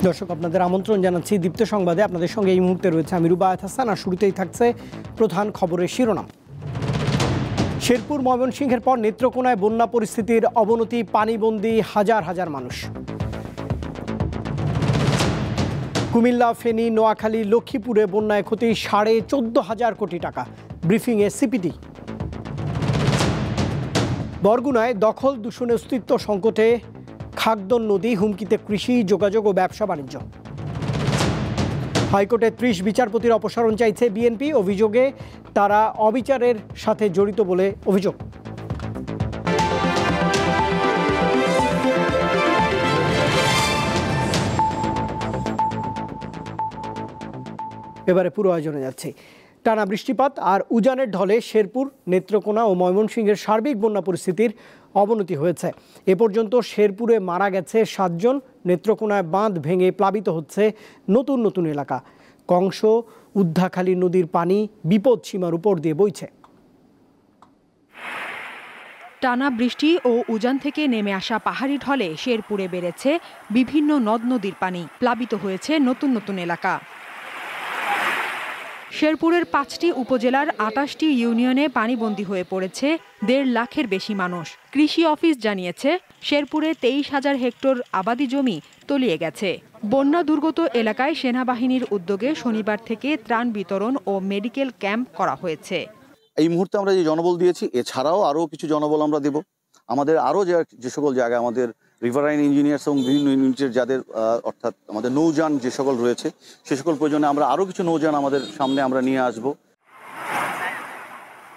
দর্শক আপনাদের আমন্ত্রণ জানাচ্ছি দীপ্ত সংবাদে। আপনাদের সঙ্গে এই মুহূর্তে রয়েছে আমি রুবায়েত হাসান। আর শুরুতেই থাকছে প্রধান খবরের শিরোনাম। শেরপুর ময়মনসিংহের পর নেত্রকোনায় বন্যা পরিস্থিতির অবনতি, পানিবন্দী হাজার হাজার মানুষ। কুমিল্লা, ফেনী, নোয়াখালী, লক্ষ্মীপুরে বন্যায় ক্ষতি 14,500 কোটি টাকা, ব্রিফিংয়ে সিপিডি। বরগুনায় দখল দূষণে অস্তিত্ব সংকটে খাগদন নদী, হুমকিতে কৃষি, যোগাযোগ ও ব্যবসা বাণিজ্য। হাইকোর্টে 30 বিচারপতির অপসারণ চাইছে বিএনপি, অভিযোগে তারা অবিচারের সাথে জড়িত বলে অভিযোগ। এবারে পুরো আয়োজনে যাচ্ছে। টানা বৃষ্টিপাত আর উজানের ঢলে শেরপুর, নেত্রকোনা ও ময়মনসিংহের সার্বিক বন্যা পরিস্থিতির অবনতি হয়েছে। এ পর্যন্ত শেরপুরে মারা গেছে 7 জন। নেত্রকোনায় বাঁধ ভেঙে প্লাবিত হচ্ছে নতুন নতুন এলাকা। কংস, উদ্ধাখালী নদীর পানি বিপদ সীমার উপর দিয়ে বইছে। টানা বৃষ্টি ও উজান থেকে নেমে আসা পাহাড়ি ঢলে শেরপুরে বেড়েছে বিভিন্ন নদ নদীর পানি, প্লাবিত হয়েছে নতুন নতুন এলাকা। শেরপুরের 5টি উপজেলার 28টি ইউনিয়নে পানিবন্দী হয়ে পড়েছে 1.5 লাখের বেশি মানুষ। কৃষি অফিস জানিয়েছে শেরপুরে 23,000 হেক্টর আবাদি জমি তলিয়ে গেছে। বন্যা দুর্গত এলাকায় সেনাবাহিনীর উদ্যোগে শনিবার থেকে ত্রাণ বিতরণ ও মেডিকেল ক্যাম্প করা হয়েছে। এই মুহূর্তে আমরা যে জনবল দিয়েছি, এছাড়াও আরও কিছু জনবল আমরা দেব। আমাদের আরও যে সকল জায়গায় আমাদের রিভারাইন ইঞ্জিনিয়ার্স এবং বিভিন্ন ইউনিটের যাদের অর্থাৎ আমাদের নৌযান যে সকল রয়েছে, সে সকল প্রয়োজনে আমরা আরও কিছু নৌযান আমাদের সামনে আমরা নিয়ে আসব।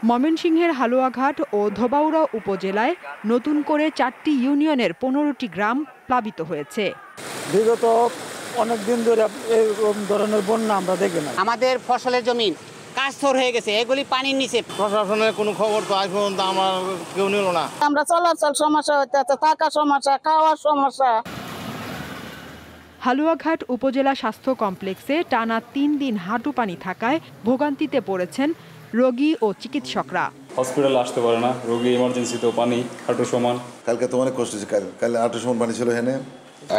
ময়মনসিংহের হালুয়াঘাট ও ধোবাউড়া উপজেলায় নতুন করে 4টি ইউনিয়নের 15টি গ্রাম প্লাবিত হয়েছে। বিগত অনেকদিন ধরে এরকম ধরনের বন্যা আমরা দেখি না। আমাদের ফসলের জমিন কাস্তর হয়ে গেছে, এগুলি পানির নিচে। প্রশাসনের কোনো খবর তো আজ পর্যন্ত আমার কেউ নিল না। আমরা চলাচল সমস্যা হতে আছে, থাকা সমস্যা, খাওয়ার সমস্যা। হালুয়াঘাট উপজেলা স্বাস্থ্য কমপ্লেক্সে টানা 3 দিন হাঁটু পানি থাকায় ভোগান্তিতে পড়েছেন রোগী ও চিকিৎসকরা। হসপিটালে আসতে পারে না, রোগী ইমার্জেন্সিতেও পানি হাঁটু সমান। কালকে তো অনেক কষ্ট হচ্ছে, কাল হাঁটু সমান পানি ছিল এখানে।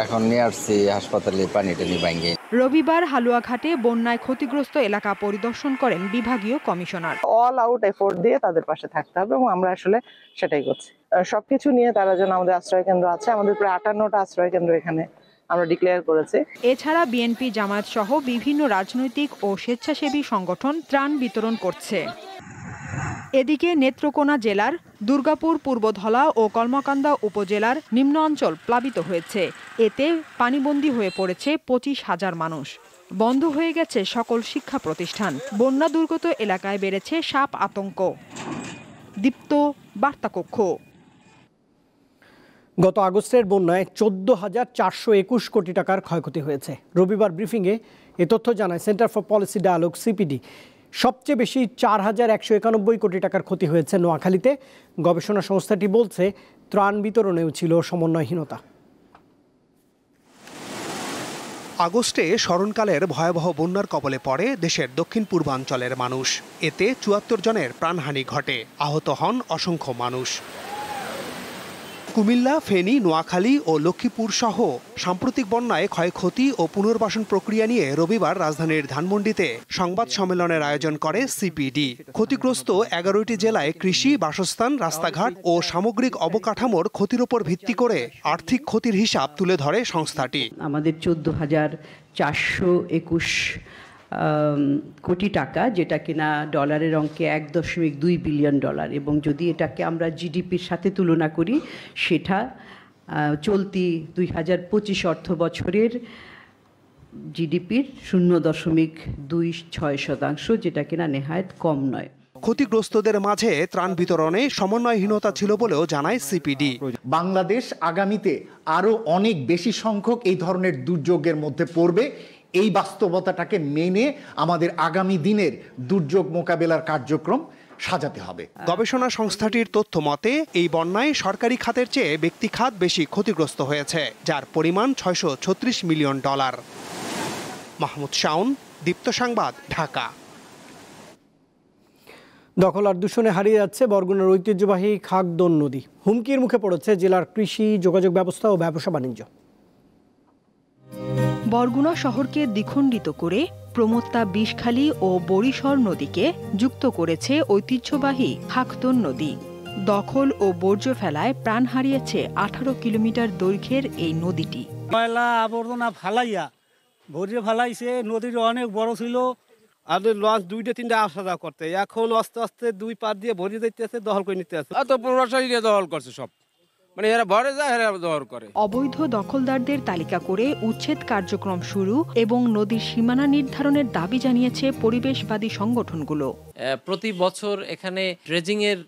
এখন নিয়ে আসছি হাসপাতালে, পানিটা নিয়ে ভাঙে। রবিবার হালুয়াঘাটে বন্যায় ক্ষতিগ্রস্ত এলাকা পরিদর্শন করেন বিভাগীয় কমিশনার। অল আউট এফোর্ট দিয়ে তাদের পাশে থাকতে হবে এবং আমরা আসলে সেটাই করছি। সবকিছু নিয়ে তারা যেন আমাদের আশ্রয় কেন্দ্র আছে, আমাদের প্রায় 58টা আশ্রয় কেন্দ্র এখানে আমরা ডিক্লেয়ার করেছি। এছাড়া বিএনপি, জামায়াত সহ বিভিন্ন রাজনৈতিক ও স্বেচ্ছাসেবী সংগঠন ত্রাণ বিতরণ করছে। এদিকে নেত্রকোনা জেলার দুর্গাপুর, পূর্বধলা ও কলমাকান্দা উপজেলার নিম্ন অঞ্চল প্লাবিত হয়েছে। এতে পানিবন্দী হয়ে পড়েছে 25,000 মানুষ। বন্ধ হয়ে গেছে সকল শিক্ষা প্রতিষ্ঠান। বন্যা দুর্গত এলাকায় বেড়েছে সাপ আতঙ্ক। দীপ্ত বার্তাকক্ষ। গত আগস্টের বন্যায় 14,421 কোটি টাকার ক্ষয়ক্ষতি হয়েছে। রবিবার ব্রিফিংয়ে এ তথ্য জানায় Centre for Policy Dialogue, CPD. সবচেয়ে বেশি 4,191 কোটি টাকার ক্ষতি হয়েছে নোয়াখালীতে। গবেষণা সংস্থাটি বলছে ত্রাণ বিতরণেও ছিল সমন্বয়হীনতা। আগস্টে স্মরণকালের ভয়াবহ বন্যার কবলে পড়ে দেশের দক্ষিণ পূর্বাঞ্চলের মানুষ। এতে 74 জনের প্রাণহানি ঘটে, আহত হন অসংখ্য মানুষ। কুমিল্লা, ফেনী, নোয়াখালী ও লক্ষ্মীপুর সহ সাম্প্রতিক বন্যায় ক্ষয়ক্ষতি ও পুনর্বাসন প্রক্রিয়া নিয়ে রবিবার রাজধানীর ধানমন্ডিতে সংবাদ সম্মেলনের আয়োজন করে সিপিডি। ক্ষতিগ্রস্ত 11টি জেলায় কৃষি, বাসস্থান, রাস্তাঘাট ও সামগ্রিক অবকাঠামোর ক্ষতির উপর ভিত্তি করে আর্থিক ক্ষতির হিসাব তুলে ধরে সংস্থাটি। আমাদের 14,421 কোটি টাকা, যেটা কিনা ডলারের অঙ্কে $1.2 বিলিয়ন, এবং যদি এটাকে আমরা জিডিপির সাথে তুলনা করি সেটা চলতি 2025 অর্থ বছরের জিডিপির 0.26%, যেটা কিনা নেহায়েত কম নয়। ক্ষতিগ্রস্তদের মাঝে ত্রাণ বিতরণে সমন্বয়হীনতা ছিল বলেও জানায় সিপিডি। বাংলাদেশ আগামীতে আরও অনেক বেশি সংখ্যক এই ধরনের দুর্যোগের মধ্যে পড়বে। এই বাস্তবতাটাকে মেনে আমাদের আগামী দিনের দুর্যোগ মোকাবেলার কার্যক্রম সাজাতে হবে। গবেষণা সংস্থাটির তথ্য মতে এই বন্যায় সরকারি খাতের চেয়ে ব্যক্তি খাত বেশি ক্ষতিগ্রস্ত হয়েছে, যার পরিমাণ $636 মিলিয়ন। মাহমুদ শাওন, দীপ্ত সংবাদ, ঢাকা। দখল আর দূষণে হারিয়ে যাচ্ছে বরগুনার ঐতিহ্যবাহী খাগদন নদী। হুমকির মুখে পড়েছে জেলার কৃষি, যোগাযোগ ব্যবস্থা ও ব্যবসা বাণিজ্য। বরগুনা শহরকে দ্বিখণ্ডিত করে প্রমত্তা বিষখালী ও বরিশর নদীকে যুক্ত করেছে ঐতিহ্যবাহী খাকতন নদী। দখল ও বর্জ্য ফেলায় প্রাণ হারিয়েছে 18 কিলোমিটার দৈর্ঘ্যের এই নদীটি। ময়লা আবর্জনা ফালাইয়া ভরিয়ে ফেলাইছে। নদীর অনেক বড় ছিল, আর লঞ্চ 2-3টা আসা যাওয়া করতে, এখন আস্তে আস্তে 2 পার দিয়ে ভরিয়ে দিতেছে, দখল করে নিতে আছে। এত প্রশাসন দখল করছে সব, মানে এরা ভরে যায়, এরা দখল করে। অবৈধ দখলদারদের তালিকা করে উচ্ছেদ কার্যক্রম শুরু এবং নদীর সীমানা নির্ধারণের দাবি জানিয়েছে পরিবেশবাদী সংগঠনগুলো। প্রতি বছর এখানে ড্রেজিং এর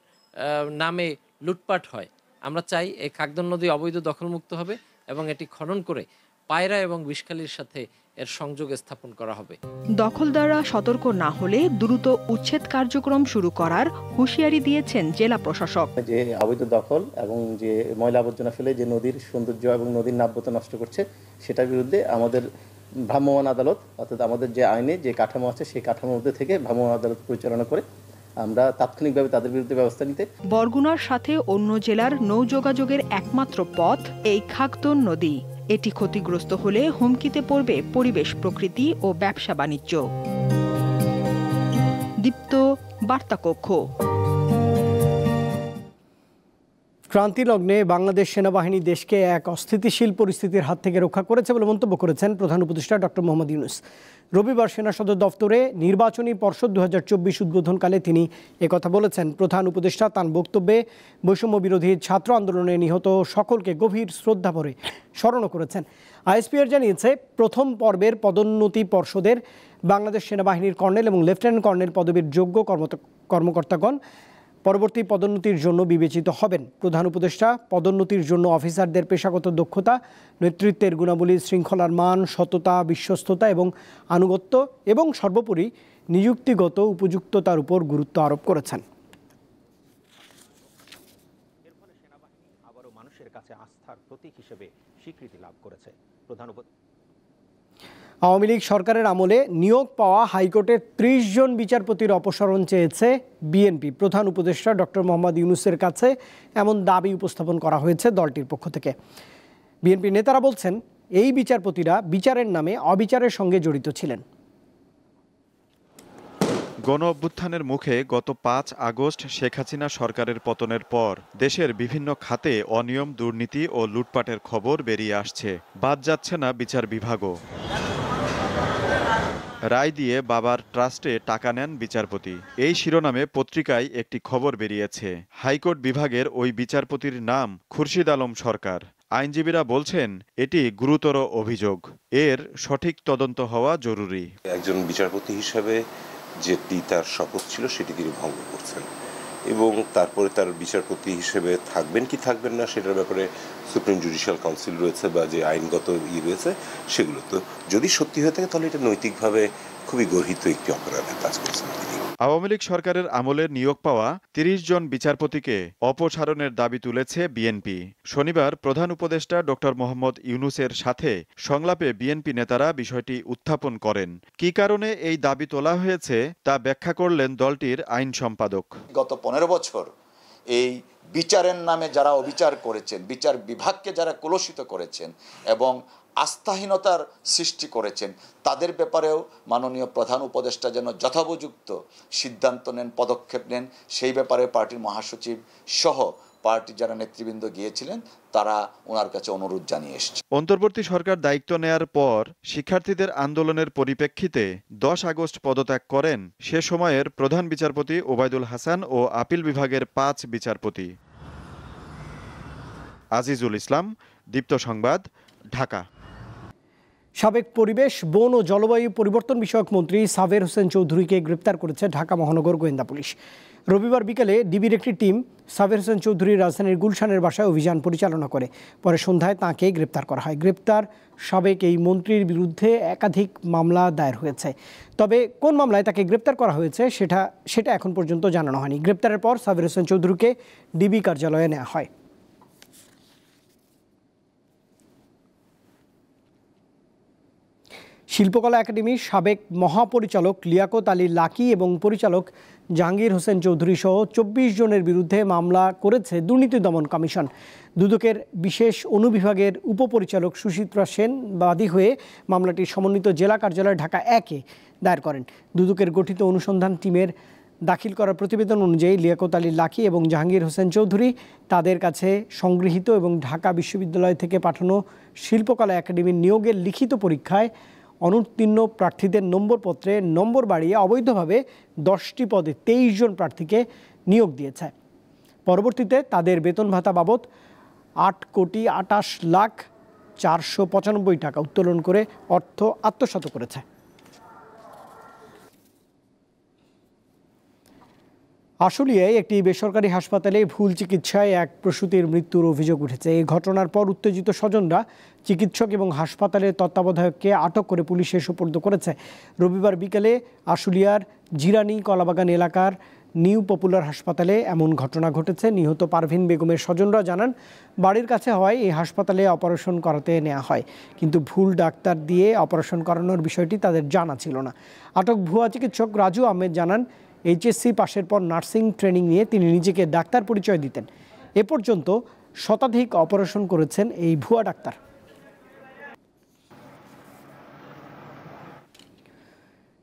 নামে লুটপাট হয়। আমরা চাই এই খাকদন নদী অবৈধ দখলমুক্ত হবে এবং এটি খনন করে পায়রা এবং বিষখালীর সাথে এর সংযোগ স্থাপন করা হবে। দখলদাররা সতর্ক না হলে দ্রুত উচ্ছেদ কার্যক্রম শুরু করার হুঁশিয়ারি দিয়েছেন জেলা প্রশাসক। যে অবৈধ দখল এবং যে ময়লা আবর্জনা ফেলে যে নদীর সৌন্দর্য এবং নদীর নাব্যতা নষ্ট করছে, সেটার বিরুদ্ধে আমাদের ভ্রাম্যমাণ আদালত, অর্থাৎ আমাদের যে আইনে যে কাঠামো আছে সেই কাঠামোর মধ্যে থেকে ভ্রাম্যমাণ আদালত পরিচালনা করে আমরা তাৎক্ষণিকভাবে তাদের বিরুদ্ধে ব্যবস্থা নিতে। বরগুনার সাথে অন্য জেলার নৌ যোগাযোগের একমাত্র পথ এই খাকতন নদী। এটি ক্ষতিগ্রস্ত হলে হুমকিতে পড়বে পরিবেশ, প্রকৃতি ও ব্যবসা বাণিজ্য। দীপ্ত বার্তা কক্ষ। ক্রান্তি লগ্নে বাংলাদেশ সেনাবাহিনী দেশকে এক অস্থিতিশীল পরিস্থিতির হাত থেকে রক্ষা করেছে বলে মন্তব্য করেছেন প্রধান উপদেষ্টা ডক্টর মোহাম্মদ ইউনূস। রবিবার সেনা সদর দফতরে নির্বাচনী পর্ষদ 2024 উদ্বোধনকালে তিনি একথা বলেছেন। প্রধান উপদেষ্টা তাঁর বক্তব্যে বৈষম্য বিরোধী ছাত্র আন্দোলনে নিহত সকলকে গভীর শ্রদ্ধা ভরে স্মরণও করেছেন। আইএসপিআর জানিয়েছে, প্রথম পর্বের পদোন্নতি পর্ষদের বাংলাদেশ সেনাবাহিনীর কর্নেল এবং লেফটেন্যান্ট কর্নেল পদবীর যোগ্য কর্মকর্তাগণ পরবর্তী পদোন্নতির জন্য বিবেচিত হবেন। প্রধান উপদেষ্টা পদোন্নতির জন্য অফিসারদের পেশাগত দক্ষতা, নেতৃত্বের গুণাবলী, শৃঙ্খলার মান, সততা, বিশ্বস্ততা এবং আনুগত্য এবং সর্বোপরি নিযুক্তিগত উপযুক্ততার উপর গুরুত্ব আরোপ করেছেন। এর ফলে সেনাবাহিনী আবারও মানুষের কাছে আস্থার প্রতীক হিসেবে স্বীকৃতি লাভ করেছে। আওয়ামী লীগ সরকারের আমলে নিয়োগ পাওয়া হাইকোর্টের 30 জন বিচারপতির অপসারণ চেয়েছে বিএনপি। প্রধান উপদেষ্টা ডক্টর মোহাম্মদ ইউনূসের কাছে এমন দাবি উপস্থাপন করা হয়েছে দলটির পক্ষ থেকে। বিএনপি নেতারা বলছেন, এই বিচারপতিরা বিচারের নামে অবিচারের সঙ্গে জড়িত ছিলেন। গণ অভ্যুত্থানের মুখে গত 5 আগস্ট শেখ হাসিনা সরকারের পতনের পর দেশের বিভিন্ন খাতে অনিয়ম, দুর্নীতি ও লুটপাটের খবর বেরিয়ে আসছে। বাদ যাচ্ছে না বিচার বিভাগও। রায় দিয়ে বাবার ট্রাস্টে টাকা নেন বিচারপতি, এই শিরোনামে পত্রিকায় একটি খবর বেরিয়েছে। হাইকোর্ট বিভাগের ওই বিচারপতির নাম খুরশিদ আলম সরকার। আইনজীবীরা বলছেন, এটি গুরুতর অভিযোগ, এর সঠিক তদন্ত হওয়া জরুরি। একজন বিচারপতি হিসাবে যেটি তার শপথ ছিল সেটি তিনি ভঙ্গ করছেন এবং তারপরে তার বিচারপতি হিসেবে থাকবেন কি থাকবেন না সেটার ব্যাপারে সুপ্রিম জুডিশিয়াল কাউন্সিল রয়েছে বা যে আইনগত রয়েছে সেগুলো, তো যদি সত্যি হয়ে থাকে তাহলে এটা নৈতিকভাবে খুবই গর্হিত একটি অপরাধের কাজ করছেন তিনি। আওয়ামী লীগ সরকারের আমলে নিয়োগ পাওয়া 30 জন বিচারপতিকে অপসারণের দাবি তুলেছে বিএনপি। শনিবার প্রধান উপদেষ্টা ডক্টর মোহাম্মদ ইউনূসের সাথে সংলাপে বিএনপি নেতারা বিষয়টি উত্থাপন করেন। কী কারণে এই দাবি তোলা হয়েছে তা ব্যাখ্যা করলেন দলটির আইন সম্পাদক। গত 15 বছর এই বিচারের নামে যারা অবিচার করেছেন, বিচার বিভাগকে যারা কলুষিত করেছেন এবং আস্থাহীনতার সৃষ্টি করেছেন, তাদের ব্যাপারেও মাননীয় প্রধান উপদেষ্টা যেন যথোপযুক্ত সিদ্ধান্ত নেন, পদক্ষেপ নেন, সেই ব্যাপারে পার্টির মহাসচিব সহ পার্টির যারা নেতৃবৃন্দ গিয়েছিলেন তারা ওনার কাছে অনুরোধ জানিয়ে এসেছে। অন্তর্বর্তী সরকার দায়িত্ব নেয়ার পর শিক্ষার্থীদের আন্দোলনের পরিপ্রেক্ষিতে 10 আগস্ট পদত্যাগ করেন সে সময়ের প্রধান বিচারপতি ওবায়দুল হাসান ও আপিল বিভাগের 5 বিচারপতি। আজিজুল ইসলাম, দীপ্ত সংবাদ, ঢাকা। সাবেক পরিবেশ, বন ও জলবায়ু পরিবর্তন বিষয়ক মন্ত্রী সাবের হোসেন চৌধুরীকে গ্রেপ্তার করেছে ঢাকা মহানগর গোয়েন্দা পুলিশ। রবিবার বিকেলে ডিবির একটি টিম সাবের হোসেন চৌধুরীর রাজধানীর গুলশানের বাসায় অভিযান পরিচালনা করে। পরে সন্ধ্যায় তাঁকে গ্রেপ্তার করা হয়। গ্রেপ্তার সাবেক এই মন্ত্রীর বিরুদ্ধে একাধিক মামলা দায়ের হয়েছে, তবে কোন মামলায় তাকে গ্রেপ্তার করা হয়েছে সেটা এখন পর্যন্ত জানানো হয়নি। গ্রেপ্তারের পর সাবের হোসেন চৌধুরীকে ডিবি কার্যালয়ে নেওয়া হয়। শিল্পকলা একাডেমির সাবেক মহাপরিচালক লিয়াকত আলী লাকি এবং পরিচালক জাহাঙ্গীর হোসেন চৌধুরী সহ ২৪ জনের বিরুদ্ধে মামলা করেছে দুর্নীতি দমন কমিশন। দুদকের বিশেষ অনুবিভাগের উপপরিচালক সুচিত্রা সেন বাদী হয়ে মামলাটি সমন্বিত জেলা কার্যালয় ঢাকা ১-এ দায়ের করেন। দুদকের গঠিত অনুসন্ধান টিমের দাখিল করা প্রতিবেদন অনুযায়ী লিয়াকত আলী লাকি এবং জাহাঙ্গীর হোসেন চৌধুরী তাদের কাছে সংগৃহীত এবং ঢাকা বিশ্ববিদ্যালয় থেকে পাঠানো শিল্পকলা একাডেমির নিয়োগের লিখিত পরীক্ষায় অনুত্তীর্ণ প্রার্থীদের নম্বরপত্রে নম্বর বাড়িয়ে অবৈধভাবে 10টি পদে 23 জন প্রার্থীকে নিয়োগ দিয়েছে। পরবর্তীতে তাদের বেতন ভাতা বাবদ 8,28,495 টাকা উত্তোলন করে অর্থ আত্মসাৎ করেছে। আশুলিয়ায় একটি বেসরকারি হাসপাতালে ভুল চিকিৎসায় এক প্রসূতির মৃত্যুর অভিযোগ উঠেছে। এই ঘটনার পর উত্তেজিত স্বজনরা চিকিৎসক এবং হাসপাতালের তত্ত্বাবধায়ককে আটক করে পুলিশে সোপর্দ করেছে। রবিবার বিকেলে আশুলিয়ার জিরানি কলাবাগান এলাকার নিউ পপুলার হাসপাতালে এমন ঘটনা ঘটেছে। নিহত পারভিন বেগমের স্বজনরা জানান, বাড়ির কাছে হয় এই হাসপাতালে অপারেশন করাতে নেওয়া হয়, কিন্তু ভুল ডাক্তার দিয়ে অপারেশন করানোর বিষয়টি তাদের জানা ছিল না। আটক ভুয়া চিকিৎসক রাজু আহমেদ জানান, এইচএসসি পাশের পর নার্সিং ট্রেনিং নিয়ে তিনি নিজেকে ডাক্তার পরিচয় দিতেন। এ পর্যন্ত শতাধিক অপারেশন করেছেন এই ভুয়া ডাক্তার।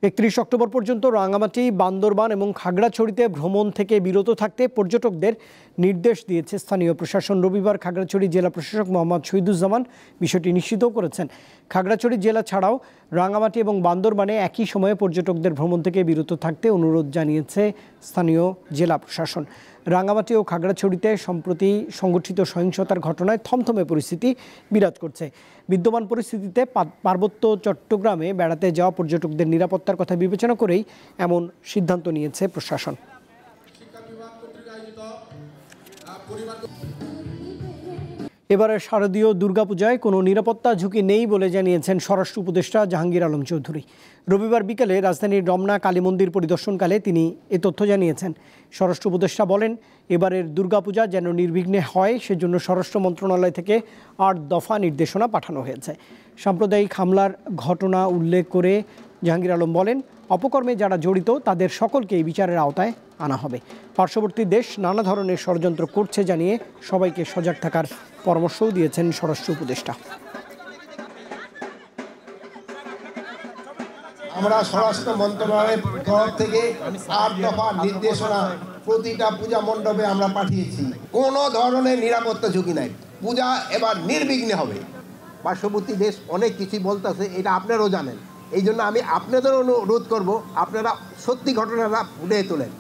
একত্রিশ অক্টোবর পর্যন্ত রাঙামাটি, বান্দরবান এবং খাগড়াছড়িতে ভ্রমণ থেকে বিরত থাকতে পর্যটকদের নির্দেশ দিয়েছে স্থানীয় প্রশাসন। রবিবার খাগড়াছড়ি জেলা প্রশাসক মোহাম্মদ শহীদুজ্জামান বিষয়টি নিশ্চিতও করেছেন। খাগড়াছড়ি জেলা ছাড়াও রাঙামাটি এবং বান্দরবানে একই সময়ে পর্যটকদের ভ্রমণ থেকে বিরত থাকতে অনুরোধ জানিয়েছে স্থানীয় জেলা প্রশাসন। রাঙামাটি ও খাগড়াছড়িতে সম্প্রতি সংঘটিত সহিংসতার ঘটনায় থমথমে পরিস্থিতি বিরাজ করছে। বিদ্যমান পরিস্থিতিতে পার্বত্য চট্টগ্রামে বেড়াতে যাওয়া পর্যটকদের নিরাপত্তার কথা বিবেচনা করেই এমন সিদ্ধান্ত নিয়েছে প্রশাসন। এবারের শারদীয় দুর্গাপূজায় কোনো নিরাপত্তা ঝুঁকি নেই বলে জানিয়েছেন স্বরাষ্ট্র উপদেষ্টা জাহাঙ্গীর আলম চৌধুরী। রবিবার বিকেলে রাজধানীর রমনা কালী মন্দির পরিদর্শনকালে তিনি এ তথ্য জানিয়েছেন। স্বরাষ্ট্র উপদেষ্টা বলেন, এবারের দুর্গাপূজা যেন নির্বিঘ্নে হয় সেজন্য স্বরাষ্ট্র মন্ত্রণালয় থেকে 8 দফা নির্দেশনা পাঠানো হয়েছে। সাম্প্রদায়িক হামলার ঘটনা উল্লেখ করে জাহাঙ্গীর আলম বলেন, অপকর্মে যারা জড়িত তাদের সকলকেই বিচারের আওতায় আনা হবে। পার্শ্ববর্তী দেশ নানা ধরনের ষড়যন্ত্র করছে জানিয়ে সবাইকে সজাগ থাকার পরামর্শও দিয়েছেন স্বরাষ্ট্র উপদেষ্টা। আমরা স্বরাষ্ট্র মন্ত্রণালয়ের তরফ থেকে 8 দফা নির্দেশনা প্রতিটা পূজা মণ্ডপে আমরা পাঠিয়েছি। কোনো ধরনের নিরাপত্তা ঝুঁকি নাই, পূজা এবার নির্বিঘ্নে হবে। পার্শ্ববর্তী দেশ অনেক কিছু বলতেছে, এটা আপনারাও জানেন। এই জন্য আমি আপনাদের অনুরোধ করব, আপনারা সত্যি ঘটনাটা ফুটিয়ে তোলেন।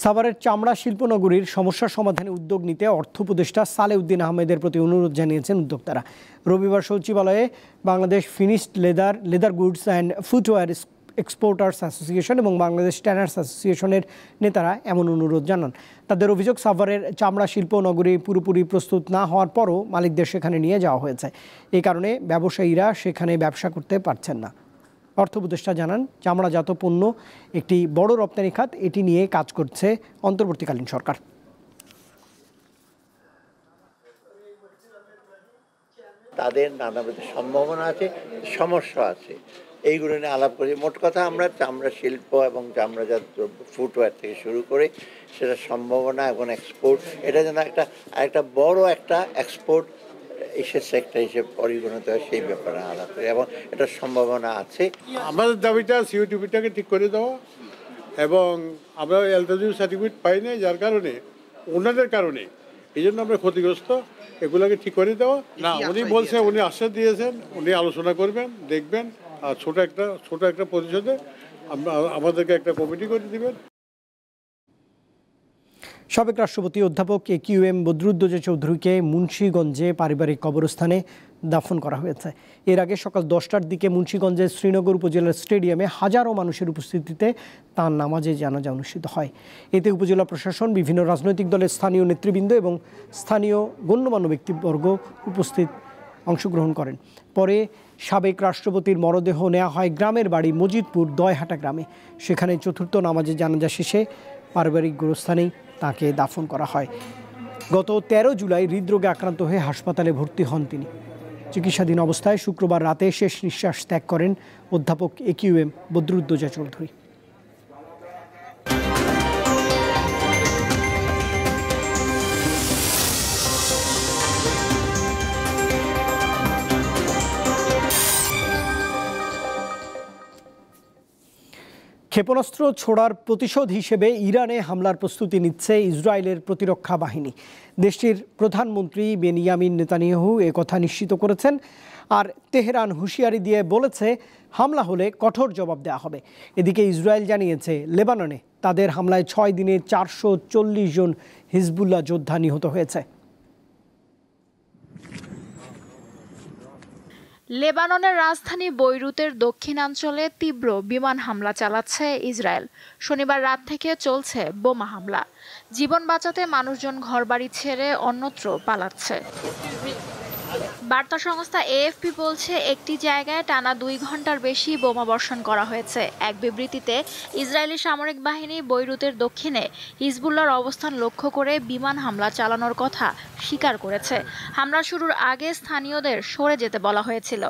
সাভারের চামড়া শিল্পনগরীর সমস্যা সমাধানে উদ্যোগ নিতে অর্থ উপদেষ্টা সালেউদ্দিন আহমেদের প্রতি অনুরোধ জানিয়েছেন উদ্যোক্তারা। রবিবার সচিবালয়ে Bangladesh finished leather goods and footwear exporters association এবং বাংলাদেশ ট্যানার্স অ্যাসোসিয়েশনের নেতারা এমন অনুরোধ জানান। তাদের অভিযোগ, সাভারের চামড়া শিল্পনগরী পুরোপুরি প্রস্তুত না হওয়ার পরও মালিকদের সেখানে নিয়ে যাওয়া হয়েছে। এই কারণে ব্যবসায়ীরা সেখানে ব্যবসা করতে পারছেন না। অর্থ উপদেষ্টা জানান, চামড়াজাত পণ্য একটি বড় রপ্তানি খাত, এটি নিয়ে কাজ করছে অন্তর্বর্তীকালীন সরকার। তাদের নানাবিধ সম্ভাবনা আছে, সমস্যা আছে, এইগুলো নিয়ে আলাপ করি। মোট কথা আমরা চামড়া শিল্প এবং চামড়াজাত ফুটওয়্যার থেকে শুরু করে সেটা সম্ভাবনা এবং এক্সপোর্ট, এটা যেন একটা বড় একটা এক্সপোর্ট এসের সেক্টর হিসেবে পরিগণিত হয়, সেই ব্যাপারে আলাপ করি এবং এটার সম্ভাবনা আছে। আমাদের দাবিটা সিওটিপিটাকে ঠিক করে দেওয়া, এবং আমরা এলটিডি সার্টিফিকেট পাই না, যার কারণে ওনাদের কারণে এই জন্য আমরা ক্ষতিগ্রস্ত, এগুলোকে ঠিক করে দেওয়া। না, উনি বলছে, উনি আশ্বাস দিয়েছেন, উনি আলোচনা করবেন, দেখবেন, আর ছোট একটা পরিষদে আমাদেরকে একটা কমিটি করে দিবেন। সাবেক রাষ্ট্রপতি অধ্যাপক AQM বদরুদ্দোজা চৌধুরীকে মুন্সিগঞ্জে পারিবারিক কবরস্থানে দাফন করা হয়েছে। এর আগে সকাল 10টার দিকে মুন্সিগঞ্জের শ্রীনগর উপজেলার স্টেডিয়ামে হাজারো মানুষের উপস্থিতিতে তাঁর নামাজে জানাজা অনুষ্ঠিত হয়। এতে উপজেলা প্রশাসন, বিভিন্ন রাজনৈতিক দলের স্থানীয় নেতৃবৃন্দ এবং স্থানীয় গণ্যমান্য ব্যক্তিবর্গ অংশগ্রহণ করেন। পরে সাবেক রাষ্ট্রপতির মরদেহ নেওয়া হয় গ্রামের বাড়ি মজিদপুর দয়হাটা গ্রামে। সেখানে চতুর্থ নামাজে জানাজা শেষে পারিবারিক গোরস্থানেই তাকে দাফন করা হয়। গত 13 জুলাই হৃদরোগে আক্রান্ত হয়ে হাসপাতালে ভর্তি হন তিনি। চিকিৎসাধীন অবস্থায় শুক্রবার রাতে শেষ নিঃশ্বাস ত্যাগ করেন অধ্যাপক AQM বদরুদ্দোজা চৌধুরী। ক্ষেপণাস্ত্র ছোড়ার প্রতিশোধ হিসেবে ইরানে হামলার প্রস্তুতি নিচ্ছে ইসরায়েলের প্রতিরক্ষা বাহিনী। দেশটির প্রধানমন্ত্রী বেনিয়ামিন নেতানিয়াহু একথা নিশ্চিত করেছেন। আর তেহরান হুঁশিয়ারি দিয়ে বলেছে হামলা হলে কঠোর জবাব দেওয়া হবে। এদিকে ইসরায়েল জানিয়েছে লেবাননে তাদের হামলায় 6 দিনে 440 জন হিজবুল্লাহ যোদ্ধা নিহত হয়েছে। লেবাননের রাজধানী বৈরুতের দক্ষিণাঞ্চলে তীব্র বিমান হামলা চালাচ্ছে ইসরায়েল। শনিবার রাত থেকে চলছে বোমা হামলা। জীবন বাঁচাতে মানুষজন ঘরবাড়ি ছেড়ে অন্যত্র পালাচ্ছে। বার্তা সংস্থা AFP বলছে একটি জায়গায় টানা 2 ঘন্টার বেশি বোমা বর্ষণ করা হয়েছে। এক বিবৃতিতে ইসরায়েলি সামরিক বাহিনী বৈরুতের দক্ষিণে হিজবুল্লাহর অবস্থান লক্ষ্য করে বিমান হামলা চালানোর কথা স্বীকার করেছে। হামলা শুরুর আগে স্থানীয়দের সরে যেতে বলা হয়েছিল।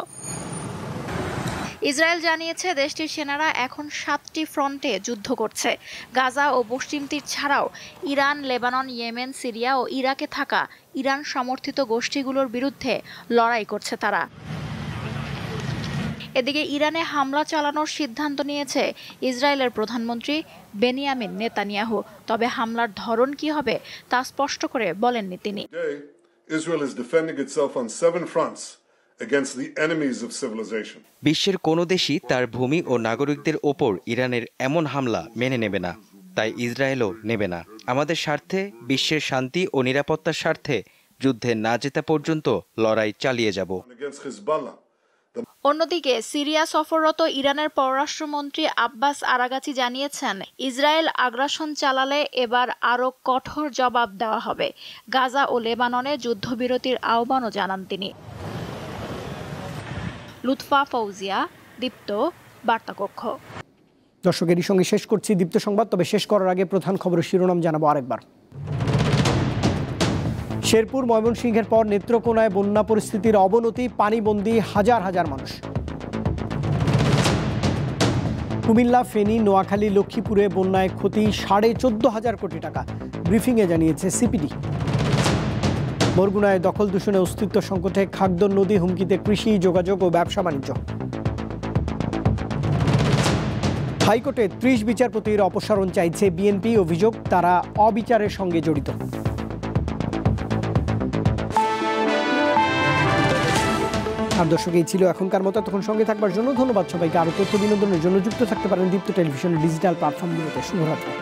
ইসরায়েল জানিয়েছে দেশটির সেনারা এখন 7টি ফ্রন্টে যুদ্ধ করছে। গাজা ও পশ্চিম তীর ছাড়াও ইরান, লেবানন, ইয়েমেন, সিরিয়া ও ইরাকে থাকা ইরান সমর্থিত গোষ্ঠীগুলোর বিরুদ্ধে লড়াই করছে তারা। এদিকে ইরানে হামলা চালানোর সিদ্ধান্ত নিয়েছে ইসরায়েলের প্রধানমন্ত্রী বেনিয়ামিন নেতানিয়াহু। তবে হামলার ধরন কি হবে তা স্পষ্ট করে বলেননি তিনি। Israel is defending itself on 7 fronts against the enemies of civilization. বিশ্বের কোনো দেশই তার ভূমি ও নাগরিকদের ওপর ইরানের এমন হামলা মেনে নেবে না, তাই ইসরায়েলও নেবে না। আমাদের স্বার্থে, বিশ্বের শান্তি ও নিরাপত্তার স্বার্থে যুদ্ধে না জেতা পর্যন্ত লড়াই চালিয়ে যাব। অন্যদিকে সিরিয়া সফররত ইরানের পররাষ্ট্রমন্ত্রী আব্বাস আরাগাচি জানিয়েছেন ইসরায়েল আগ্রাসন চালালে এবার আরও কঠোর জবাব দেওয়া হবে। গাজা ও লেবাননে যুদ্ধবিরতির আহ্বানও জানান তিনি। লুৎফা ফৌজিয়া, দীপ্ত, বার্তাকক্ষ। দর্শক, এরই সঙ্গে শেষ করছি দীপ্ত সংবাদ। তবে শেষ করার আগে প্রধান খবরের শিরোনাম জানাবো আরেকবার। শেরপুর, ময়মনসিংহের পর নেত্রকোনায় বন্যা পরিস্থিতির অবনতি, পানিবন্দী হাজার হাজার মানুষ। কুমিল্লা, ফেনী, নোয়াখালী, লক্ষ্মীপুরে বন্যায় ক্ষতি 14.5 কোটি টাকা, ব্রিফিংয়ে জানিয়েছে সিপিডি। বরগুনায় দখল দূষণে অস্তিত্ব সংকটে খাগদন নদী, হুমকিতে কৃষি, যোগাযোগ ও ব্যবসা বাণিজ্য। হাইকোর্টে 30 বিচারপতির অপসারণ চাইছে বিএনপি, অভিযোগ তারা অবিচারের সঙ্গে জড়িত। আর দর্শক, এই ছিল এখনকার মতো। তখন সঙ্গে থাকবার জন্য ধন্যবাদ সবাইকে। আরও তথ্য বিনোদনের জন্য যুক্ত থাকতে পারেন দীপ্ত টেলিভিশনের ডিজিটাল প্ল্যাটফর্মগুলোতে। শুভরাত্রি।